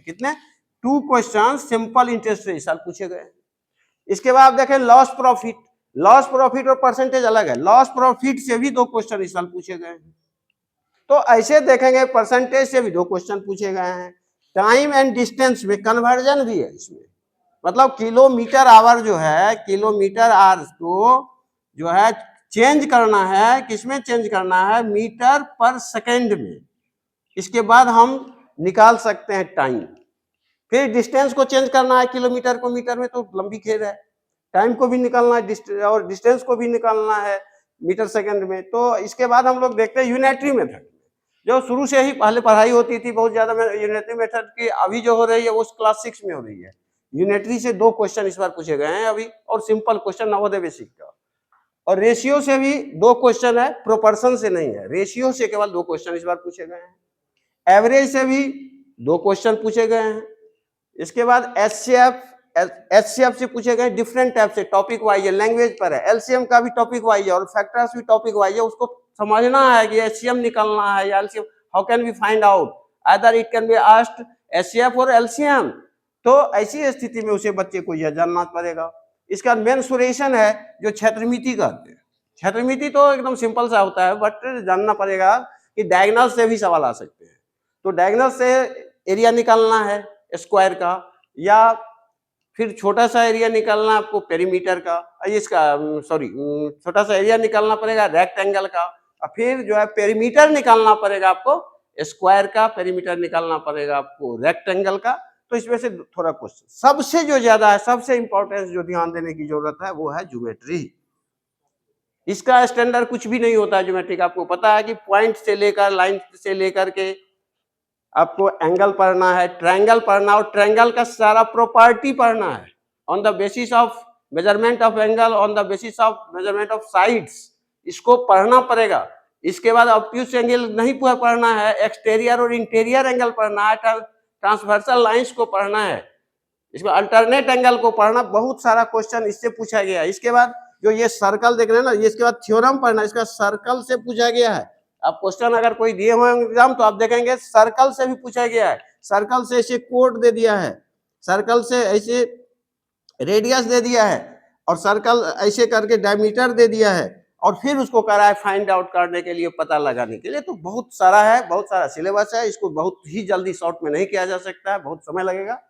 कितने 2 question simple interest से इस साल पूछे गए। इसके बाद देखें लॉस प्रॉफिट, लॉस प्रॉफिट और परसेंटेज अलग है, लॉस प्रॉफिट से भी 2 क्वेश्चन इस साल पूछे गए हैं। तो ऐसे देखेंगे परसेंटेज से भी 2 क्वेश्चन पूछे गए हैं। टाइम एंड डिस्टेंस में कन्वर्जन भी है इसमें, मतलब किलोमीटर आवर जो है, किलोमीटर आवर्स को जो है चेंज करना है, किसमें चेंज करना है, मीटर पर सेकेंड में। इसके बाद हम निकाल सकते हैं टाइम। फिर डिस्टेंस को चेंज करना है, किलोमीटर को मीटर में, तो लंबी खेल है। टाइम को भी निकालना है और डिस्टेंस को भी निकालना है मीटर सेकंड में। तो इसके बाद हम लोग देखते हैं यूनिटरी मेथड, जो शुरू से ही पहले पढ़ाई होती थी बहुत ज्यादा यूनिटरी मेथड की, अभी जो हो रही है वो क्लास 6 में हो रही है। यूनिटरी से 2 क्वेश्चन इस बार पूछे गए हैं अभी, और सिंपल क्वेश्चन नवोदय बेसिक का। और रेशियो से भी 2 क्वेश्चन है, प्रोपोर्शन से नहीं है, रेशियो से केवल 2 क्वेश्चन इस बार पूछे गए हैं। एवरेज से भी 2 क्वेश्चन पूछे गए हैं। इसके बाद एचसीएफ से पूछे गए डिफरेंट टाइप से, टॉपिक वाइज है, लैंग्वेज पर है। एलसीएम का भी टॉपिक वाइज है और फैक्टर्स भी टॉपिक वाइज है। उसको समझना है कि एचसीएम निकालना है या LCM, how can we find out, either it can be asked HCF और एलसीएम। तो ऐसी स्थिति में उसे बच्चे को यह जानना पड़ेगा। इसका मेंसुरेशन है जो क्षेत्रमिति कहते हैं। क्षेत्रमिति तो एकदम सिंपल सा होता है, बट जानना पड़ेगा कि डायगोनल से भी सवाल आ सकते हैं। तो डायगोनल से एरिया निकालना है स्क्वायर का, या फिर छोटा सा एरिया निकालना आपको पेरीमीटर का, इसका सॉरी छोटा सा एरिया निकालना पड़ेगा रेक्टेंगल का, और फिर जो है पेरीमीटर निकालना पड़ेगा आपको स्क्वायर का, पेरीमीटर निकालना पड़ेगा आपको रेक्टेंगल का। तो इसमें से थोड़ा क्वेश्चन, सबसे जो ज्यादा है, सबसे इंपॉर्टेंस जो ध्यान देने की जरूरत है वो है ज्योमेट्री। इसका स्टैंडर्ड कुछ भी नहीं होता है ज्योमेट्री का। आपको पता है कि पॉइंट से लेकर, लाइन से लेकर के आपको एंगल पढ़ना है, ट्रायंगल पढ़ना, और ट्रायंगल का सारा प्रॉपर्टी पढ़ना है on the basis of measurement of angle, on the basis of measurement of sides. इसको पढ़ना पड़ेगा। इसके बाद ऑब्ट्यूज एंगल नहीं पढ़ना है, एक्सटीरियर और इंटीरियर एंगल पढ़ना है, ट्रांसवर्सल लाइंस को पढ़ना है, इसमें अल्टरनेट एंगल को पढ़ना। बहुत सारा क्वेश्चन इससे पूछा गया है। इसके बाद जो ये सर्कल देख रहे हैं ना, ये इसके बाद थ्योरम पढ़ना, इसका सर्कल से पूछा गया है। अब क्वेश्चन अगर कोई दिए हुए एग्जाम तो आप देखेंगे सर्कल से भी पूछा गया है। सर्कल से ऐसे कोड दे दिया है, सर्कल से ऐसे रेडियस दे दिया है, और सर्कल ऐसे करके डायमीटर दे दिया है, और फिर उसको करा है फाइंड आउट करने के लिए, पता लगाने के लिए। तो बहुत सारा है, बहुत सारा सिलेबस है। इसको बहुत ही जल्दी शॉर्ट में नहीं किया जा सकता है, बहुत समय लगेगा।